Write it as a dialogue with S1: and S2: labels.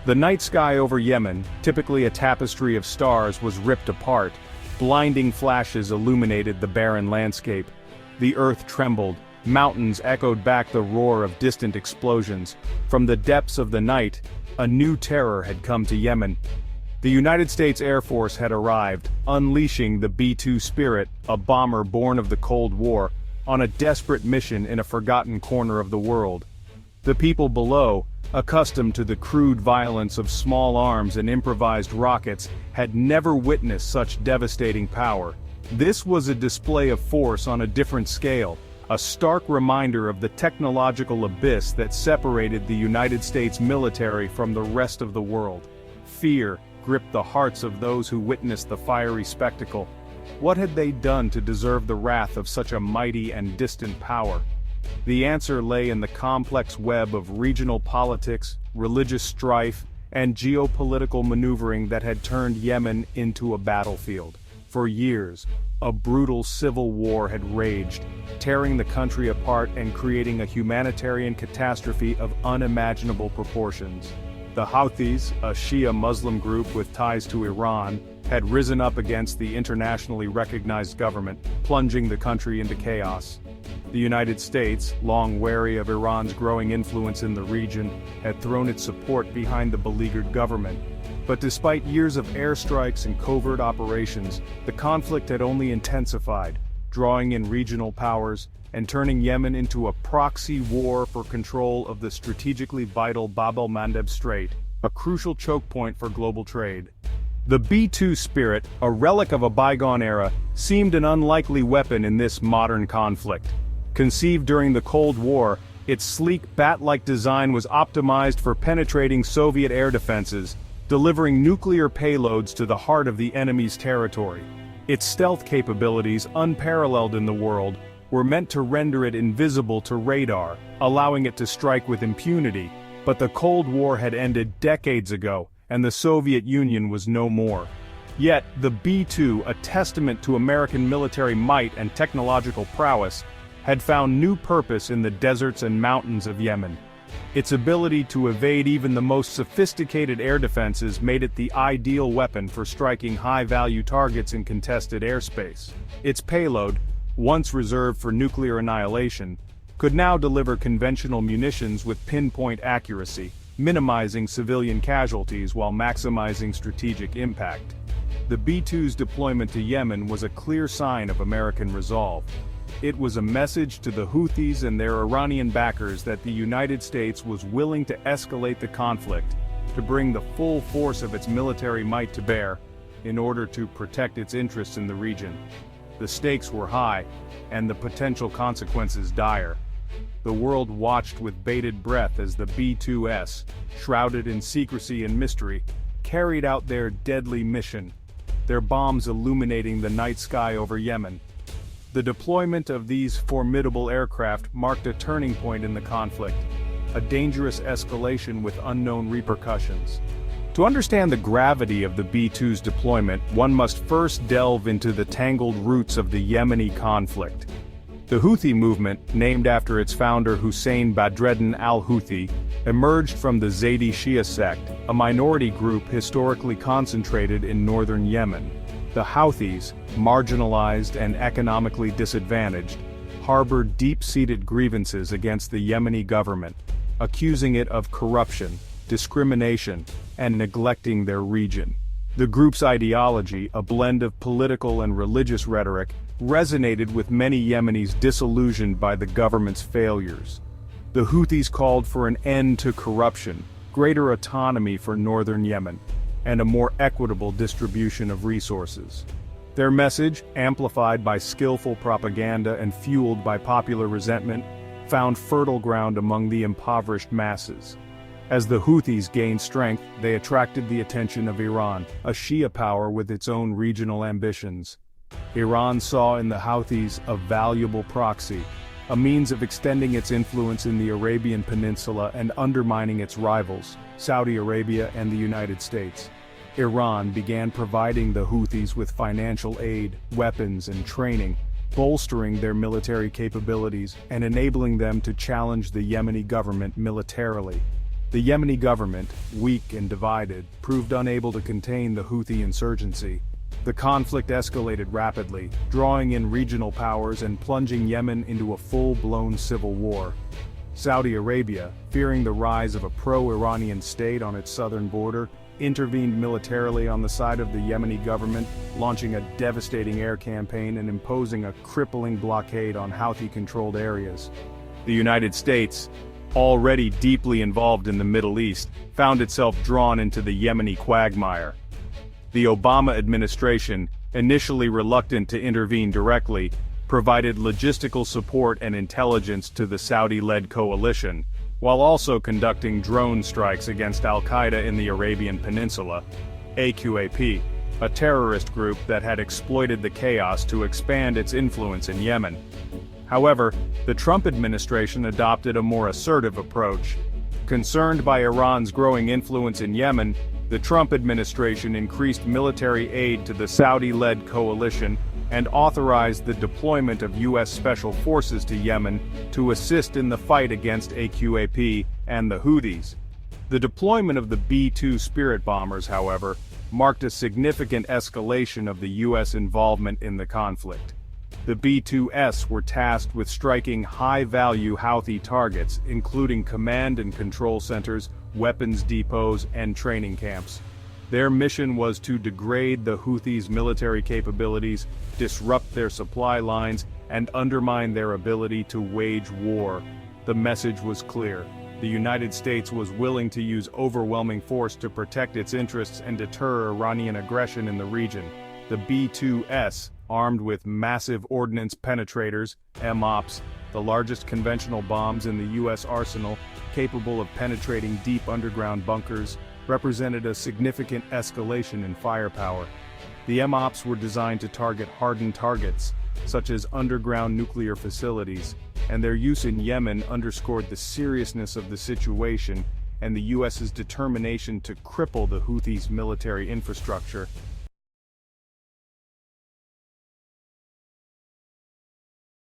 S1: The night sky over Yemen, typically a tapestry of stars, was ripped apart. Blinding flashes illuminated the barren landscape. The earth trembled, mountains echoed back the roar of distant explosions. From the depths of the night, a new terror had come to Yemen. The United States Air Force had arrived, unleashing the B-2 Spirit, a bomber born of the Cold War, on a desperate mission in a forgotten corner of the world. The people below, accustomed to the crude violence of small arms and improvised rockets, had never witnessed such devastating power. This was a display of force on a different scale, a stark reminder of the technological abyss that separated the United States military from the rest of the world. Fear gripped the hearts of those who witnessed the fiery spectacle. What had they done to deserve the wrath of such a mighty and distant power? The answer lay in the complex web of regional politics, religious strife, and geopolitical maneuvering that had turned Yemen into a battlefield. For years, a brutal civil war had raged, tearing the country apart and creating a humanitarian catastrophe of unimaginable proportions. The Houthis, a Shia Muslim group with ties to Iran, had risen up against the internationally recognized government, plunging the country into chaos. The United States, long wary of Iran's growing influence in the region, had thrown its support behind the beleaguered government. But despite years of airstrikes and covert operations, the conflict had only intensified, drawing in regional powers and turning Yemen into a proxy war for control of the strategically vital Bab el-Mandeb Strait, a crucial choke point for global trade. The B-2 Spirit, a relic of a bygone era, seemed an unlikely weapon in this modern conflict. Conceived during the Cold War, its sleek bat-like design was optimized for penetrating Soviet air defenses, delivering nuclear payloads to the heart of the enemy's territory. Its stealth capabilities, unparalleled in the world, were meant to render it invisible to radar, allowing it to strike with impunity. But the Cold War had ended decades ago, and the Soviet Union was no more. Yet, the B-2, a testament to American military might and technological prowess, had found new purpose in the deserts and mountains of Yemen. Its ability to evade even the most sophisticated air defenses made it the ideal weapon for striking high-value targets in contested airspace. Its payload, once reserved for nuclear annihilation, could now deliver conventional munitions with pinpoint accuracy, minimizing civilian casualties while maximizing strategic impact. The B-2's deployment to Yemen was a clear sign of American resolve. It was a message to the Houthis and their Iranian backers that the United States was willing to escalate the conflict, to bring the full force of its military might to bear, in order to protect its interests in the region. The stakes were high, and the potential consequences dire. The world watched with bated breath as the B-2s, shrouded in secrecy and mystery, carried out their deadly mission, their bombs illuminating the night sky over Yemen. The deployment of these formidable aircraft marked a turning point in the conflict, a dangerous escalation with unknown repercussions. To understand the gravity of the B-2's deployment, one must first delve into the tangled roots of the Yemeni conflict. The Houthi movement, named after its founder Hussein Badreddin al-Houthi, emerged from the Zaydi Shia sect, a minority group historically concentrated in northern Yemen. The Houthis, marginalized and economically disadvantaged, harbored deep-seated grievances against the Yemeni government, accusing it of corruption, discrimination, and neglecting their region. The group's ideology, a blend of political and religious rhetoric, resonated with many Yemenis disillusioned by the government's failures. The Houthis called for an end to corruption, greater autonomy for northern Yemen, and a more equitable distribution of resources. Their message, amplified by skillful propaganda and fueled by popular resentment, found fertile ground among the impoverished masses. As the Houthis gained strength, they attracted the attention of Iran, a Shia power with its own regional ambitions. Iran saw in the Houthis a valuable proxy, a means of extending its influence in the Arabian Peninsula and undermining its rivals, Saudi Arabia and the United States. Iran began providing the Houthis with financial aid, weapons, and training, bolstering their military capabilities and enabling them to challenge the Yemeni government militarily. The Yemeni government, weak and divided, proved unable to contain the Houthi insurgency. The conflict escalated rapidly, drawing in regional powers and plunging Yemen into a full-blown civil war. Saudi Arabia, fearing the rise of a pro-Iranian state on its southern border, intervened militarily on the side of the Yemeni government, launching a devastating air campaign and imposing a crippling blockade on Houthi-controlled areas. The United States, already deeply involved in the Middle East, found itself drawn into the Yemeni quagmire. The Obama administration, initially reluctant to intervene directly, provided logistical support and intelligence to the Saudi-led coalition, while also conducting drone strikes against al-Qaeda in the Arabian Peninsula, AQAP, a terrorist group that had exploited the chaos to expand its influence in Yemen. However, the Trump administration adopted a more assertive approach. Concerned by Iran's growing influence in Yemen, the Trump administration increased military aid to the Saudi-led coalition and authorized the deployment of U.S. Special Forces to Yemen to assist in the fight against AQAP and the Houthis. The deployment of the B-2 Spirit bombers, however, marked a significant escalation of the U.S. involvement in the conflict. The B-2s were tasked with striking high-value Houthi targets, including command and control centers, weapons depots, and training camps. Their mission was to degrade the Houthis' military capabilities, disrupt their supply lines, and undermine their ability to wage war. The message was clear. The United States was willing to use overwhelming force to protect its interests and deter Iranian aggression in the region. The B-2s, armed with massive ordnance penetrators, MOPs, the largest conventional bombs in the U.S. arsenal, capable of penetrating deep underground bunkers, represented a significant escalation in firepower. The MOPs were designed to target hardened targets, such as underground nuclear facilities, and their use in Yemen underscored the seriousness of the situation and the U.S.'s determination to cripple the Houthis' military infrastructure.